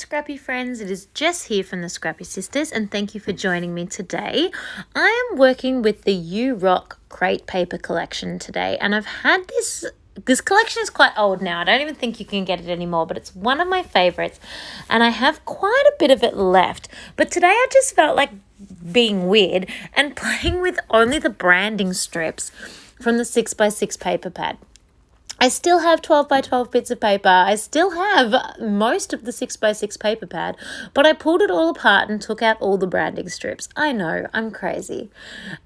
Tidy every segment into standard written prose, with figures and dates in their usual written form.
Scrappy friends, it is Jess here from the Scrappy Sisters, and thank you for joining me today. I am working with the You Rock crate paper collection today, and I've had this collection is quite old now. I don't even think you can get it anymore, but it's one of my favorites, and I have quite a bit of it left. But today I just felt like being weird and playing with only the branding strips from the 6x6 paper pad. I still have 12 by 12 bits of paper. I still have most of the 6x6 paper pad, but I pulled it all apart and took out all the branding strips. I know, I'm crazy.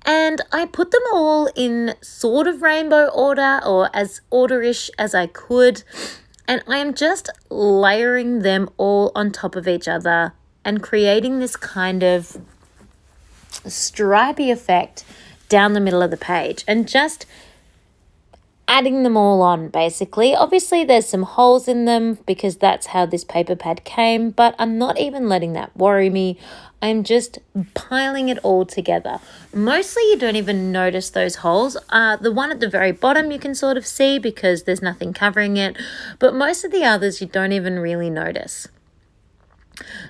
And I put them all in sort of rainbow order, or as order-ish as I could. And I am just layering them all on top of each other and creating this kind of stripy effect down the middle of the page. And just adding them all on, basically. Obviously, there's some holes in them because that's how this paper pad came, but I'm not even letting that worry me. I'm just piling it all together. Mostly, you don't even notice those holes. The one at the very bottom you can sort of see because there's nothing covering it, but most of the others you don't even really notice.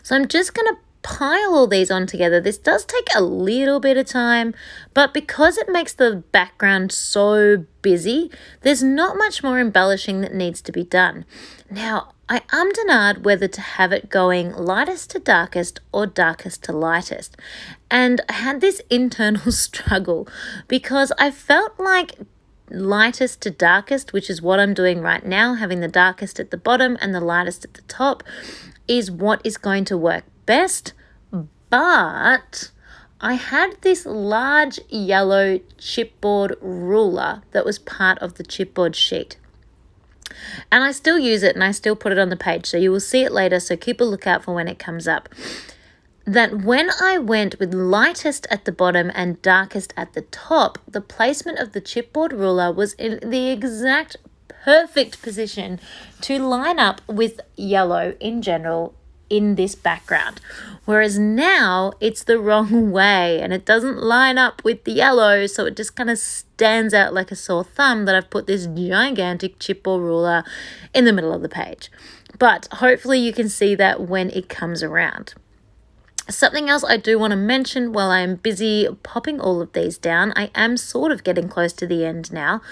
So I'm just going to pile all these on together. This does take a little bit of time, but because it makes the background so busy, there's not much more embellishing that needs to be done. Now, I ummed and ahed whether to have it going lightest to darkest or darkest to lightest. And I had this internal struggle because I felt like lightest to darkest, which is what I'm doing right now, having the darkest at the bottom and the lightest at the top, is what is going to work best. But I had this large yellow chipboard ruler that was part of the chipboard sheet. And I still use it and I still put it on the page, so you will see it later, so keep a lookout for when it comes up. That when I went with lightest at the bottom and darkest at the top, the placement of the chipboard ruler was in the exact perfect position to line up with yellow in general in this background. Whereas now it's the wrong way and it doesn't line up with the yellow, so it just kind of stands out like a sore thumb that I've put this gigantic chipboard ruler in the middle of the page. But hopefully you can see that when it comes around. Something else I do want to mention while I am busy popping all of these down, I am sort of getting close to the end now,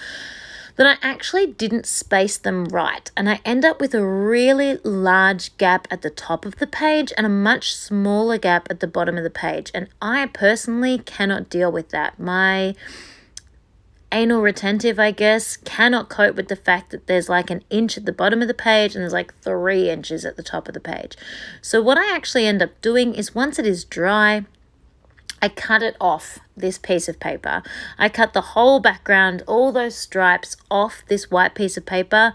that I actually didn't space them right, and I end up with a really large gap at the top of the page and a much smaller gap at the bottom of the page, and I personally cannot deal with that. My anal retentive, I guess, cannot cope with the fact that there's like an inch at the bottom of the page and there's like 3 inches at the top of the page. So what I actually end up doing is, once it is dry, I cut it off this piece of paper. I cut the whole background, all those stripes off this white piece of paper,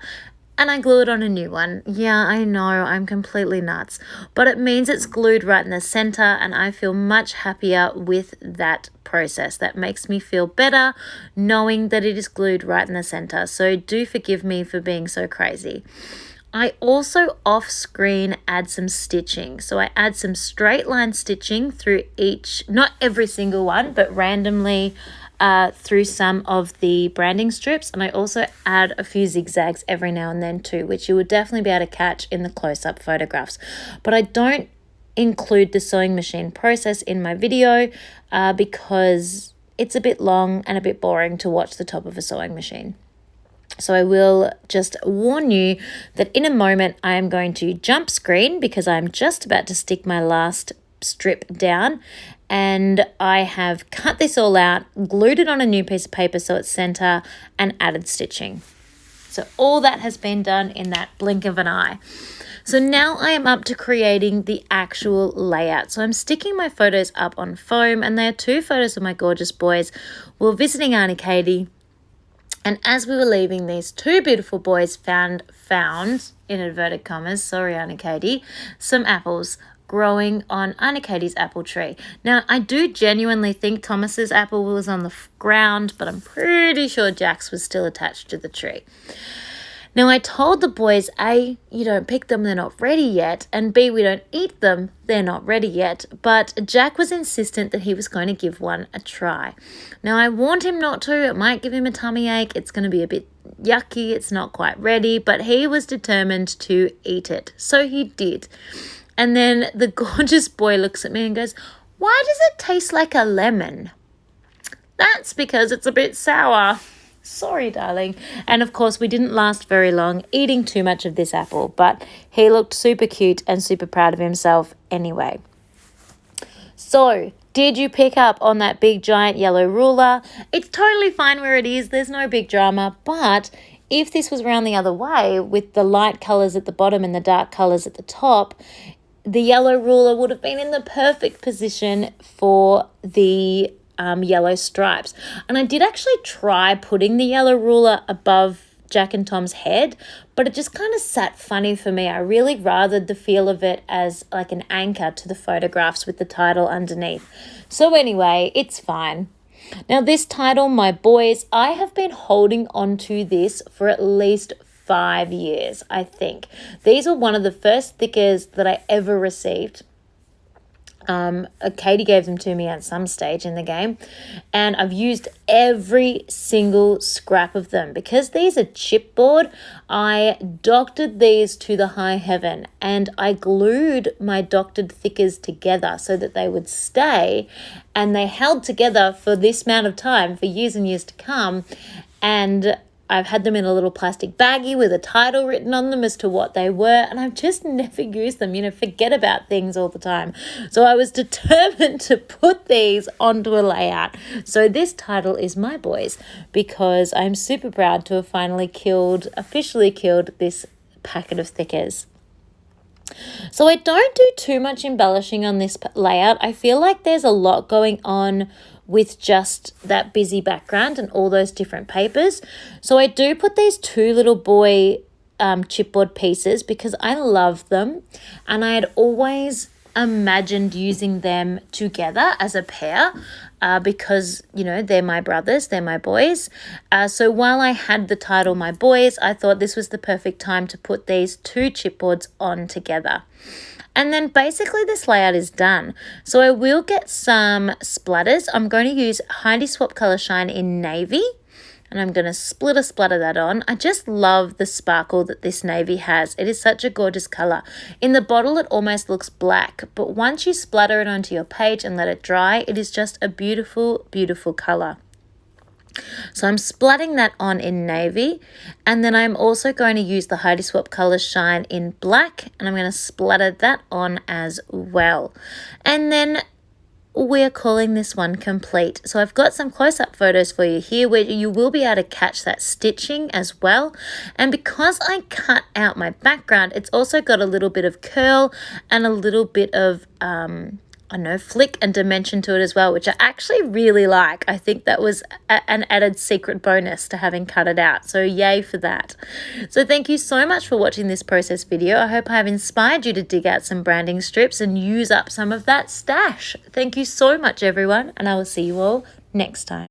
and I glue it on a new one. Yeah, I know, I'm completely nuts, but it means it's glued right in the center, and I feel much happier with that process. That makes me feel better knowing that it is glued right in the center. So do forgive me for being so crazy. I also off screen add some stitching. So I add some straight line stitching through each, not every single one, but randomly through some of the branding strips. And I also add a few zigzags every now and then too, which you would definitely be able to catch in the close-up photographs. But I don't include the sewing machine process in my video because it's a bit long and a bit boring to watch the top of a sewing machine. So I will just warn you that in a moment I am going to jump screen because I'm just about to stick my last strip down, and I have cut this all out, glued it on a new piece of paper so it's center, and added stitching. So all that has been done in that blink of an eye. So now I am up to creating the actual layout. So I'm sticking my photos up on foam, and there are 2 photos of my gorgeous boys. We're visiting Auntie Katie. And as we were leaving, these 2 beautiful boys found, in inverted commas, sorry Auntie Katie, some apples growing on Auntie Katie's apple tree. Now, I do genuinely think Thomas's apple was on the ground, but I'm pretty sure Jack's was still attached to the tree. Now, I told the boys, A, you don't pick them, they're not ready yet, and B, we don't eat them, they're not ready yet, but Jack was insistent that he was going to give one a try. Now, I warned him not to, it might give him a tummy ache, it's going to be a bit yucky, it's not quite ready, but he was determined to eat it, so he did. And then the gorgeous boy looks at me and goes, "Why does it taste like a lemon?" "That's because it's a bit sour." Sorry, darling. And of course, we didn't last very long eating too much of this apple, but he looked super cute and super proud of himself anyway. So, did you pick up on that big giant yellow ruler? It's totally fine where it is. There's no big drama. But if this was around the other way with the light colours at the bottom and the dark colours at the top, the yellow ruler would have been in the perfect position for the yellow stripes. And I did actually try putting the yellow ruler above Jack and Tom's head, but it just kind of sat funny for me. I really rathered the feel of it as like an anchor to the photographs with the title underneath. So anyway, it's fine. Now this title, My Boys, I have been holding on to this for at least 5 years, I think. These were one of the first stickers that I ever received. Katie gave them to me at some stage in the game, and I've used every single scrap of them. Because these are chipboard, I doctored these to the high heaven, and I glued my doctored thickers together so that they would stay, and they held together for this amount of time, for years and years to come. And I've had them in a little plastic baggie with a title written on them as to what they were, and I've just never used them. Forget about things all the time. So I was determined to put these onto a layout. So this title is My Boys, because I'm super proud to have officially killed this packet of stickers. So I don't do too much embellishing on this layout. I feel like there's a lot going on with just that busy background and all those different papers. So I do put these two little boy chipboard pieces because I love them, and I had always imagined using them together as a pair because, they're my brothers, they're my boys. So while I had the title My Boys, I thought this was the perfect time to put these two chipboards on together. And then basically this layout is done. So I will get some splatters. I'm going to use Heidi Swap Color Shine in Navy, and I'm going to splatter that on. I just love the sparkle that this navy has. It is such a gorgeous color. In the bottle, it almost looks black, but once you splatter it onto your page and let it dry, it is just a beautiful, beautiful color. So I'm splatting that on in navy, and then I'm also going to use the Heidi Swap Color Shine in black, and I'm going to splatter that on as well. And then we're calling this one complete. So I've got some close-up photos for you here where you will be able to catch that stitching as well. And because I cut out my background, it's also got a little bit of curl and a little bit of flick and dimension to it as well, which I actually really like. I think that was an added secret bonus to having cut it out. So yay for that. So thank you so much for watching this process video. I hope I have inspired you to dig out some branding strips and use up some of that stash. Thank you so much, everyone, and I will see you all next time.